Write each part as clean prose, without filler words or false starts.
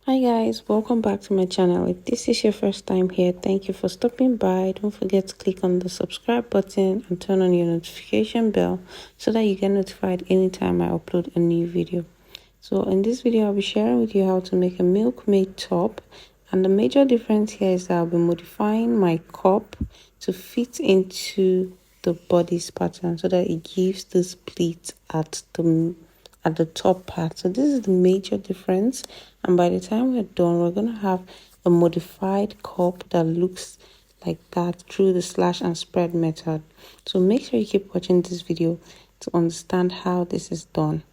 Hi guys, welcome back to my channel. If this is your first time here, thank you for stopping by. Don't forget to click on the subscribe button and turn on your notification bell so that you get notified anytime I upload a new video. So in this video, I'll be sharing with you how to make a Milkmaid top, and the major difference here is that I'll be modifying my cup to fit into the bodice pattern so that it gives this pleat at the top part. So this is the major difference, and by the time we're done, we're going to have a modified cup that looks like that through the slash and spread method. So make sure you keep watching this video to understand how this is done.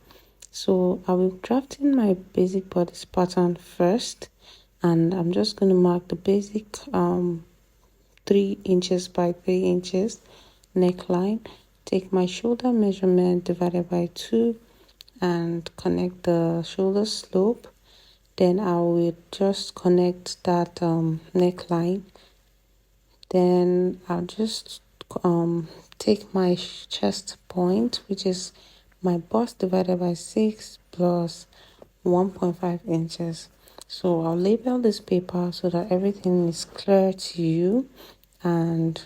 So I will be drafting my basic bodice pattern first, and I'm just going to mark the basic 3 inches by 3 inches neckline. Take my shoulder measurement divided by 2 and connect the shoulder slope. Then I will just connect that neckline. Then I'll just take my chest point, which is my bust divided by 6 plus 1.5 inches. So I'll label this paper so that everything is clear to you and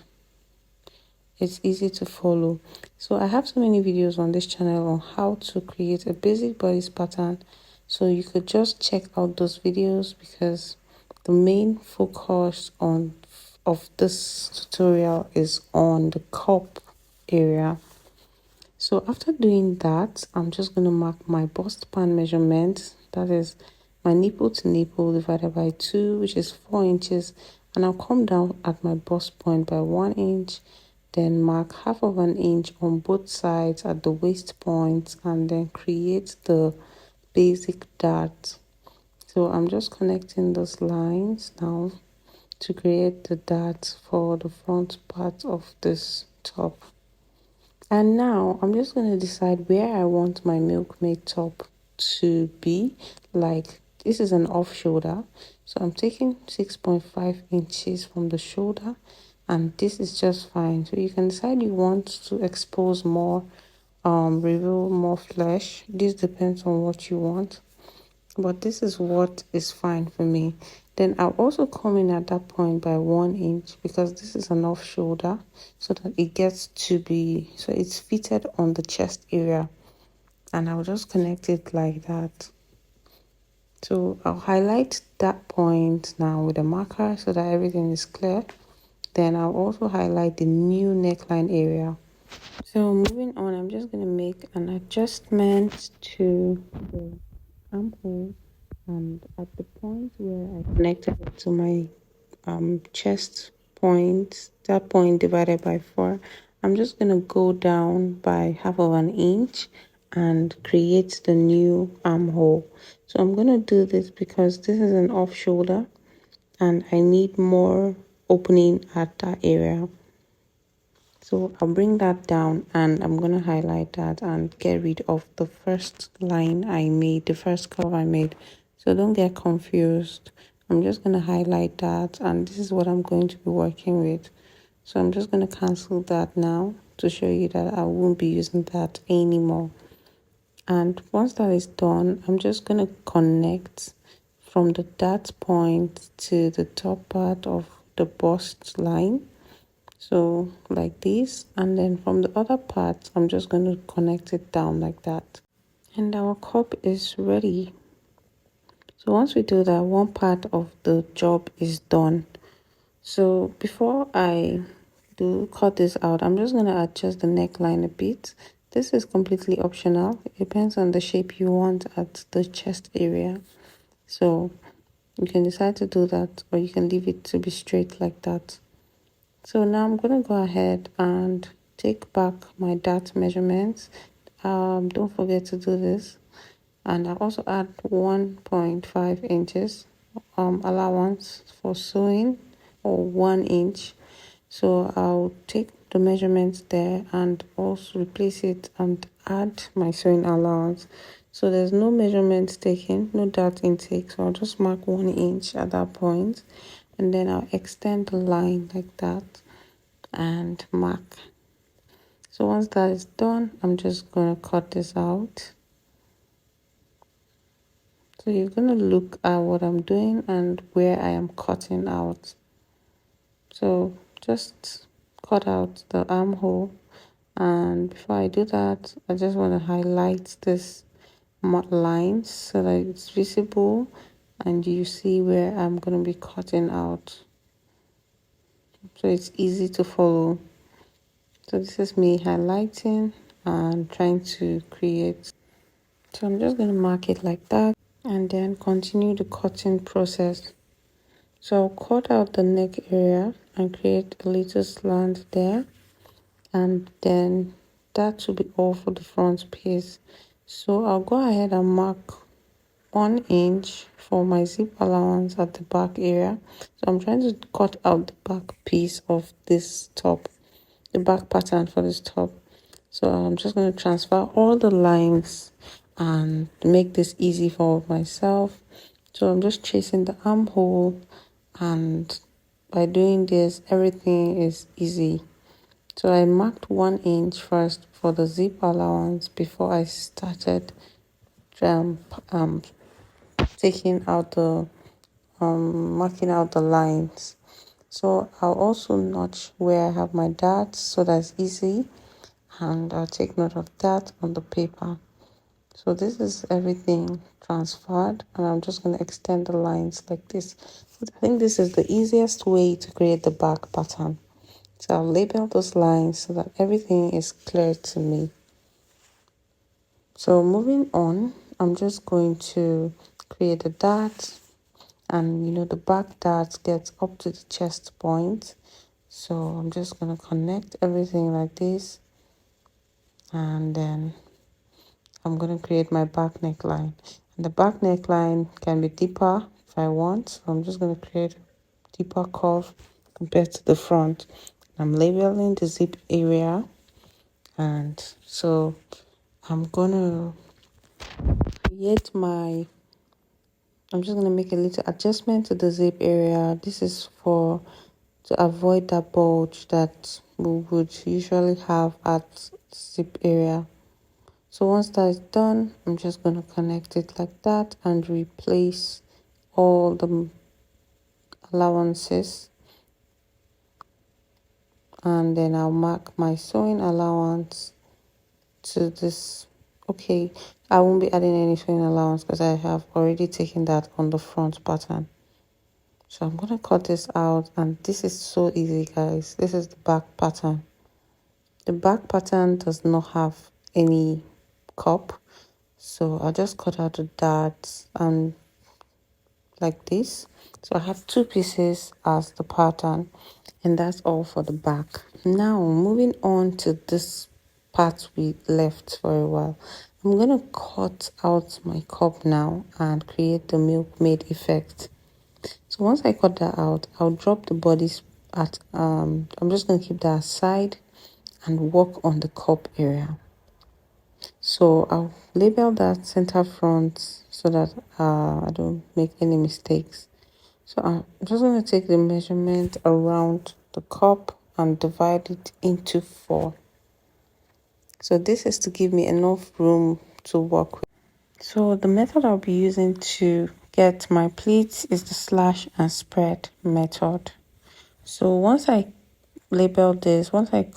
it's easy to follow. So I have so many videos on this channel on how to create a basic bodice pattern, so you could just check out those videos, because the main focus of this tutorial is on the cup area. So after doing that, I'm just going to mark my bust pan measurement, that is my nipple to nipple divided by 2, which is 4 inches, and I'll come down at my bust point by 1 inch, then mark half of an inch on both sides at the waist point, and then create the basic dart. So I'm just connecting those lines now to create the dart for the front part of this top. And now I'm just going to decide where I want my Milkmaid top to be. Like, this is an off shoulder, so I'm taking 6.5 inches from the shoulder, and this is just fine. So you can decide you want to expose more, reveal more flesh. This depends on what you want, but this is what is fine for me. Then I'll also come in at that point by 1 inch, because this is an off shoulder, so that it gets to be, so it's fitted on the chest area, and I'll just connect it like that. So I'll highlight that point now with a marker so that everything is clear. Then I'll also highlight the new neckline area. So moving on, I'm just going to make an adjustment to the armhole, and at the point where I connected it to my chest point, that point divided by 4, I'm just going to go down by half of an inch and create the new armhole. So I'm going to do this because this is an off shoulder and I need more opening at that area. So I'll bring that down, and I'm going to highlight that and get rid of the first line I made, the first curve I made. So don't get confused. I'm just going to highlight that, and this is what I'm going to be working with. So I'm just going to cancel that now to show you that I won't be using that anymore. And once that is done, I'm just going to connect from the dart point to the top part of the bust line. So like this, and then from the other part, I'm just going to connect it down like that. And our cup is ready. So once we do that, one part of the job is done. So before I cut this out, I'm just going to adjust the neckline a bit. This is completely optional. It depends on the shape you want at the chest area. So you can decide to do that, or you can leave it to be straight like that. So now I'm going to go ahead and take back my dart measurements. Don't forget to do this. And I'll also add 1.5 inches allowance for sewing, or 1 inch. So I'll take the measurements there and also replace it and add my sewing allowance. So there's no measurements taken, no dart intake. So I'll just mark 1 inch at that point, and then I'll extend the line like that and mark. So once that is done, I'm just going to cut this out. So So you're going to look at what I'm doing and where I am cutting out. So just cut out the armhole, and before I do that, I just want to highlight this lines so that it's visible and you see where I'm going to be cutting out, so it's easy to follow. So this is me highlighting and trying to create. So I'm just going to mark it like that and then continue the cutting process. So I'll cut out the neck area and create a little slant there, and then that will be all for the front piece. So I'll go ahead and mark 1 inch for my zip allowance at the back area. So I'm trying to cut out the back piece of this top, the back pattern for this top. So I'm just going to transfer all the lines and make this easy for myself. So I'm just tracing the armhole, and by doing this, everything is easy. So I marked 1 inch first for the zip allowance before I started taking out the marking out the lines. So I'll also notch where I have my darts so that's easy, and I'll take note of that on the paper. So this is everything transferred, and I'm just going to extend the lines like this. I think this is the easiest way to create the back pattern. So I'll label those lines so that everything is clear to me. So moving on, I'm just going to create a dart, and the back dart gets up to the chest point. So I'm just going to connect everything like this, and then I'm going to create my back neckline. And the back neckline can be deeper if I want. So I'm just going to create a deeper curve compared to the front. I'm labeling the zip area, and so I'm going to create my, I'm just going to make a little adjustment to the zip area. This is to avoid that bulge that we would usually have at zip area. So once that is done, I'm just going to connect it like that and replace all the allowances, and then I'll mark my sewing allowance to this. Okay, I won't be adding any sewing allowance because I have already taken that on the front pattern. So I'm going to cut this out, and this is so easy, guys. This is the back pattern. The back pattern does not have any cup, so I'll just cut out the darts and like this. So I have 2 pieces as the pattern, and that's all for the back. Now moving on to this part we left for a while, I'm going to cut out my cup now and create the Milkmaid effect. So once I cut that out, I'll drop the bodice at I'm just going to keep that aside and work on the cup area. So I'll label that center front so that I don't make any mistakes. So I'm just going to take the measurement around the cup and divide it into 4. So this is to give me enough room to work with. So the method I'll be using to get my pleats is the slash and spread method. So once I label this, once I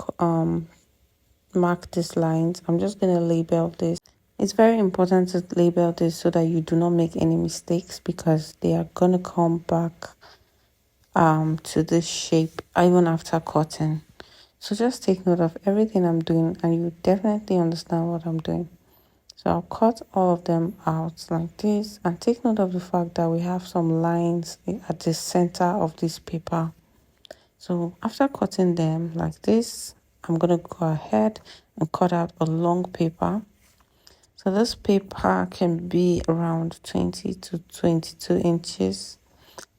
mark these lines, I'm just going to label this. It's very important to label this so that you do not make any mistakes, because they are going to come back to this shape even after cutting. So just take note of everything I'm doing, and you definitely understand what I'm doing. So I'll cut all of them out like this, and take note of the fact that we have some lines at the center of this paper. So after cutting them like this, I'm going to go ahead and cut out a long paper. So this paper can be around 20 to 22 inches.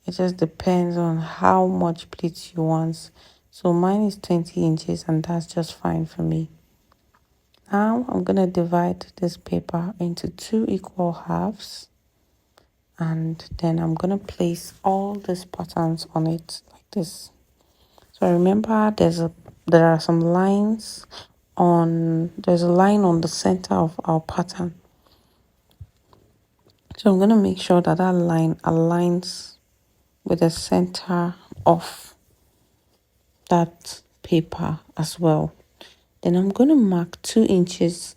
It just depends on how much pleats you want. So mine is 20 inches, and that's just fine for me. Now I'm going to divide this paper into 2 equal halves, and then I'm going to place all these patterns on it like this. So remember, there are some lines there's a line on the center of our pattern. So I'm going to make sure that that line aligns with the center of that paper as well. Then I'm going to mark 2 inches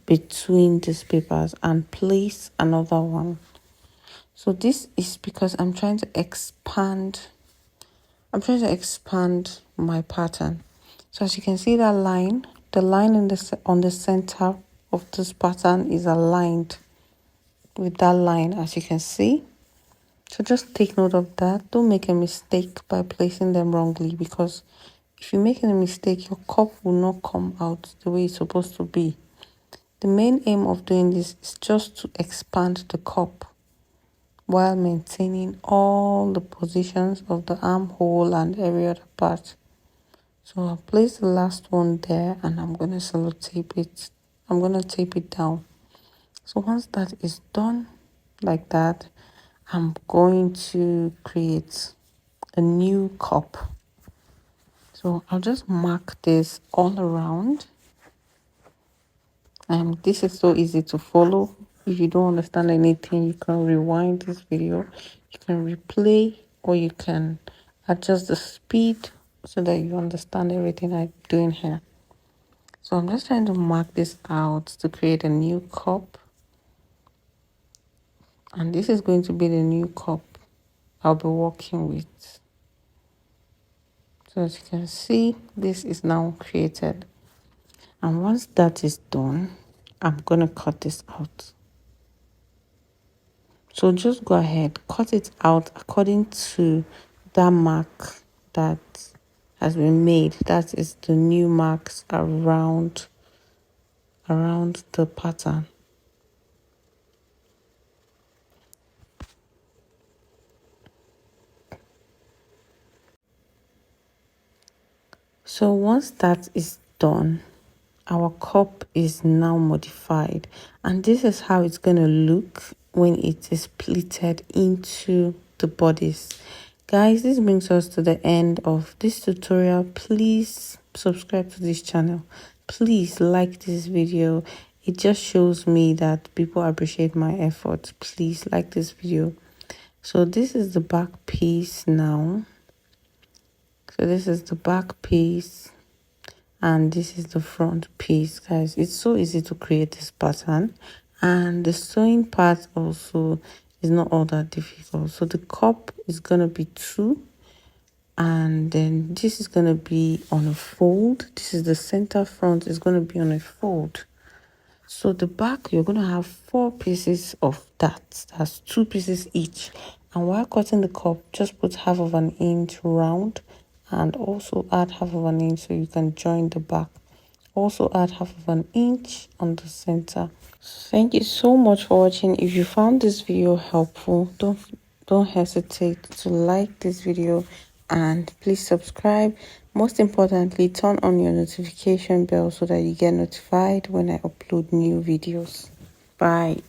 between these papers and place another one. So this is because I'm trying to expand my pattern. So as you can see, that line, the line in on the center of this pattern is aligned with that line, as you can see. So just take note of that. Don't make a mistake by placing them wrongly, because if you make a mistake, your cup will not come out the way it's supposed to be. The main aim of doing this is just to expand the cup while maintaining all the positions of the armhole and every other part. So I'll place the last one there, and I'm going to sellotape it. I'm going to tape it down. So once that is done like that, I'm going to create a new cup. So I'll just mark this all around. And this is so easy to follow. If you don't understand anything, you can rewind this video, you can replay, or you can adjust the speed so that you understand everything I'm doing here. So I'm just trying to mark this out to create a new cup. And this is going to be the new cup I'll be working with. So as you can see, this is now created. And once that is done, I'm going to cut this out. So just go ahead, cut it out according to that mark that has been made. That is the new marks around the pattern. So once that is done, our cup is now modified, and this is how it's going to look when it is pleated into the bodice. Guys, this brings us to the end of this tutorial. Please subscribe to this channel. Please like this video. It just shows me that people appreciate my effort. Please like this video. So this is the back piece now. So this is the back piece, and this is the front piece. Guys, it's so easy to create this pattern, and the sewing part also is not all that difficult. So the cup is going to be 2, and then this is going to be on a fold. This is the center front, is going to be on a fold. So the back, you're going to have 4 pieces of that. That's 2 pieces each. And while cutting the cup, just put half of an inch round, and also add half of an inch so you can join the back. Also add half of an inch on the center. Thank you so much for watching. If you found this video helpful, don't hesitate to like this video, and please subscribe. Most importantly, turn on your notification bell so that you get notified when I upload new videos. Bye.